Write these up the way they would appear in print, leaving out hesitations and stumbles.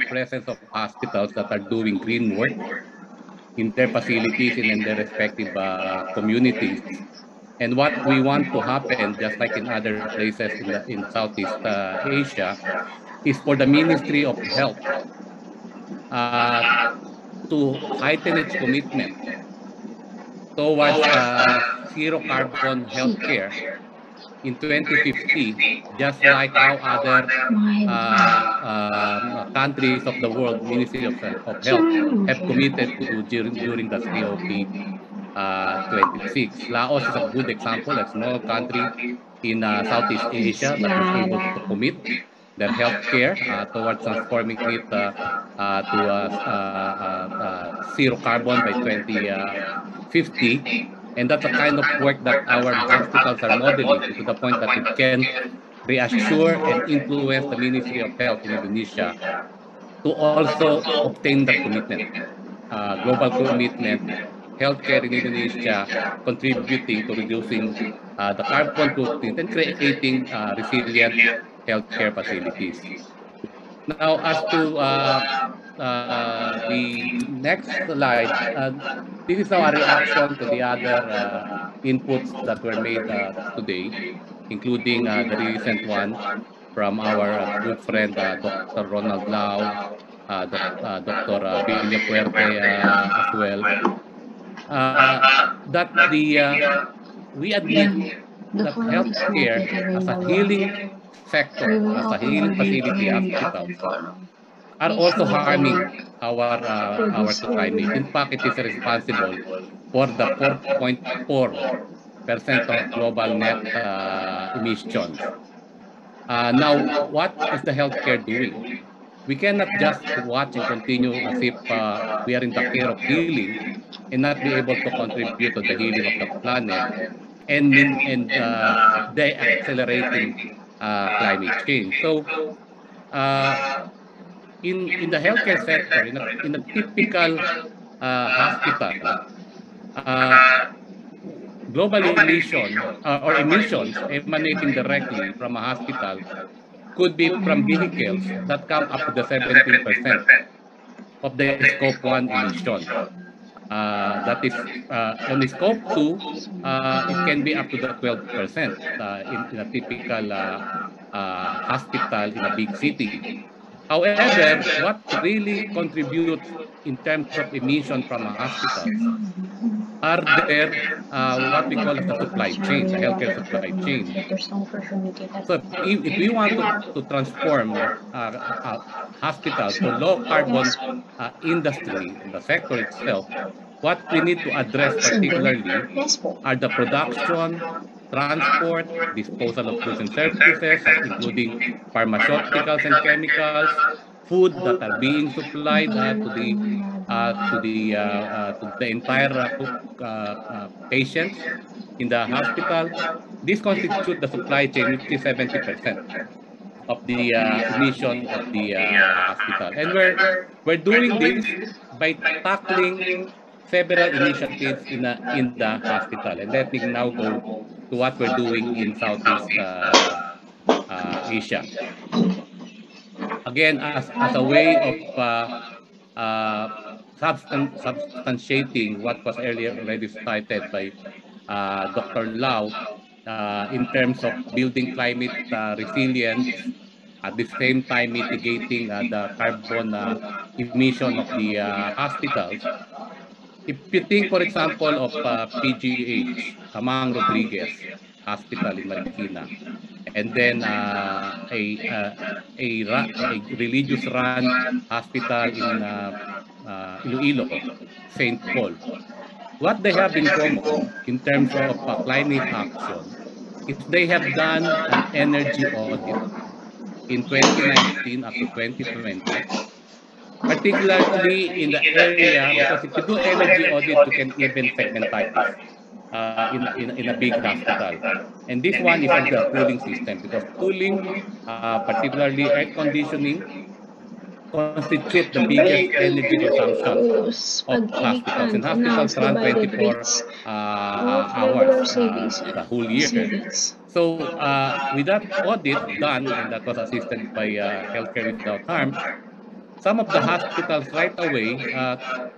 presence of hospitals that are doing green work in their facilities and in their respective communities. And what we want to happen, just like in other places in Southeast Asia, is for the Ministry of Health to heighten its commitment towards zero carbon healthcare in 2050, just like how other countries of the world, Ministry of Health, have committed to during the COP26. Laos is a good example, a small country in Southeast Asia that was able to commit their healthcare towards transforming it to zero carbon by 2050. And that's the kind of work that our hospitals are modeling, to the point that it can reassure and influence the Ministry of Health in Indonesia to also obtain that commitment, global commitment, healthcare in Indonesia contributing to reducing the carbon footprint and creating resilient healthcare facilities. Now, as to the next slide, this is our reaction to the other inputs that were made today, including the recent one from our good friend, Dr. Ronald Lau, Dr. Villapuerte as well, that we admit that healthcare as a healing sector, as a healing facility, hospitals, are also harming our climate. In fact, it is responsible for the 4.4% of global net emissions. Now, what is the healthcare doing? We cannot just watch and continue as if we are in the care of healing and not be able to contribute to the healing of the planet and de-accelerating climate change. So, in the healthcare sector, in a typical hospital, global emission or emissions emanating directly from a hospital could be from vehicles that come up to the 17% of the scope 1 emission. That is, on the scope 2, it can be up to the 12% in a typical hospital in a big city. However, what really contributes in terms of emission from a hospital are there what we call as the supply chain, the healthcare supply chain. So if we want to transform hospitals to low carbon industry, the sector itself, what we need to address particularly are the production, transport, disposal of goods and services, including pharmaceuticals and chemicals, food that are being supplied to the entire patients in the hospital. This constitutes the supply chain, which is 70% of the emission of the hospital. And we're doing this by tackling several initiatives in the hospital. And let me now go to what we're doing in Southeast Asia. Again, as a way of substantiating what was earlier already cited by Dr. Lau in terms of building climate resilience, at the same time mitigating the carbon emission of the hospitals. If you think, for example, of PGH, Amang Rodriguez Hospital in Marikina, and then a religious run hospital in Iloilo, St. Paul. What they have in common in terms of climate action is they have done an energy audit in 2019 up to 2020, particularly in the area, because if you do energy audit, you can even segmentize in a big hospital. And this one is on the cooling system, because cooling, particularly air conditioning, constitute the biggest energy consumption of hospitals. And hospitals run 24 hours the whole year. So with that audit done, and that was assisted by Healthcare Without Harm, some of the hospitals right away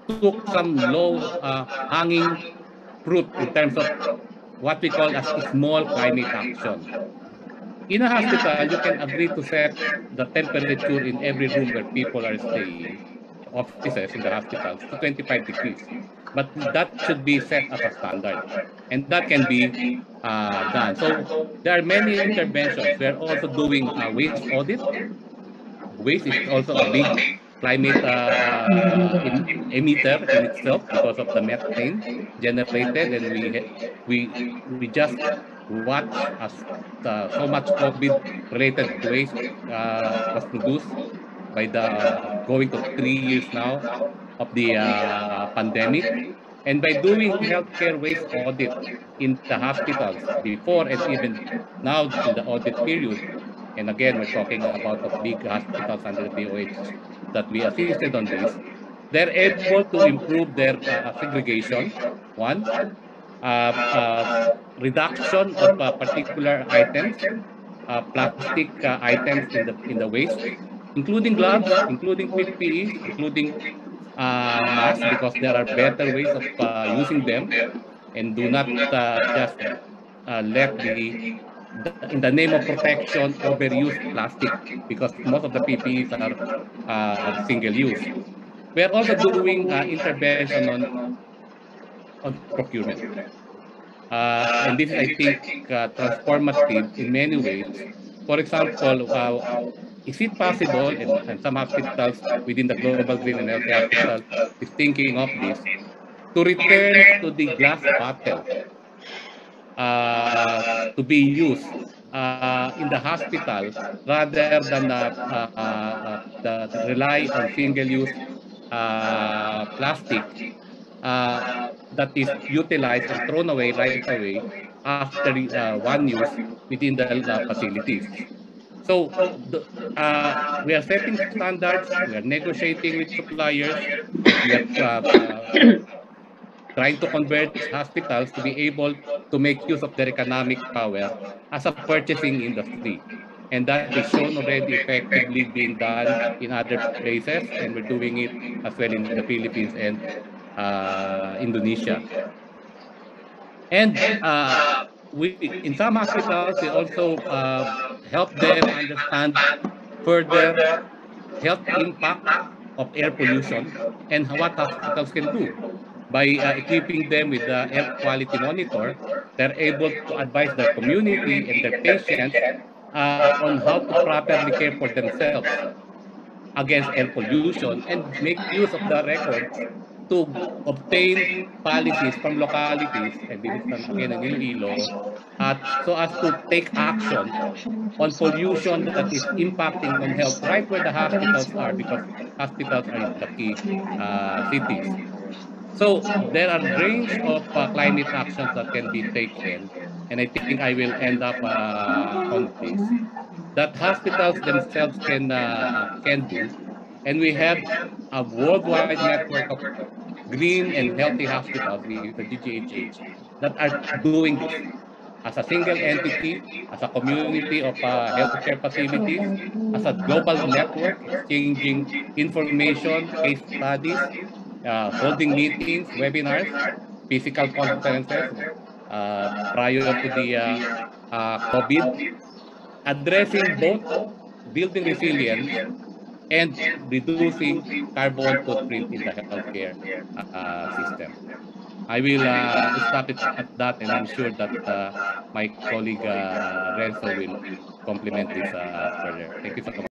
took some low-hanging fruit in terms of what we call as small climate action. In a hospital, you can agree to set the temperature in every room where people are staying, offices in the hospitals, to 25 degrees. But that should be set as a standard. And that can be done. So there are many interventions. We are also doing a waste audit. Waste is also a big climate emitter in itself because of the methane generated, and we just watch as so much COVID-related waste was produced by the going to 3 years now of the pandemic. And by doing healthcare waste audit in the hospitals before and even now in the audit period, and again, we're talking about the big hospitals under the DOH that we assisted on this, they're able to improve their segregation, one, reduction of particular items, plastic items in the waste, including gloves, including PPEs, including masks, because there are better ways of using them, and do not just let in the name of protection, overuse plastic, because most of the PPEs are single use. We are also doing intervention on procurement. And this is, I think, transformative in many ways. For example, is it possible, and some hospitals within the Global Green and Healthy Hospital is thinking of this, to return to the glass bottle to be used in the hospital rather than rely on single-use plastic that is utilized and thrown away right away after one use within the facilities. So we are setting standards, we are negotiating with suppliers, we are trying to convert hospitals to be able to make use of their economic power as a purchasing industry. And that is shown already effectively being done in other places, and we're doing it as well in the Philippines and Indonesia. And in some hospitals, we also help them understand further health impact of air pollution and what hospitals can do. By equipping them with the air quality monitor, they're able to advise their community and their patients on how to properly care for themselves against air pollution and make use of the records to obtain policies from localities, and this is again in Iloilo, so as to take action on pollution that is impacting on health right where the hospitals are, because hospitals are in the key cities. So there are a range of climate actions that can be taken, and I think I will end up on this, that hospitals themselves can do, and we have a worldwide network of green and healthy hospitals, the GGHH, that are doing this as a single entity, as a community of healthcare facilities, as a global network, exchanging information, case studies, holding meetings, webinars, physical conferences prior to the COVID, addressing both building resilience and reducing carbon footprint in the healthcare system. I will stop it at that, and I'm sure that my colleague Renzo will complement this further. Thank you so much.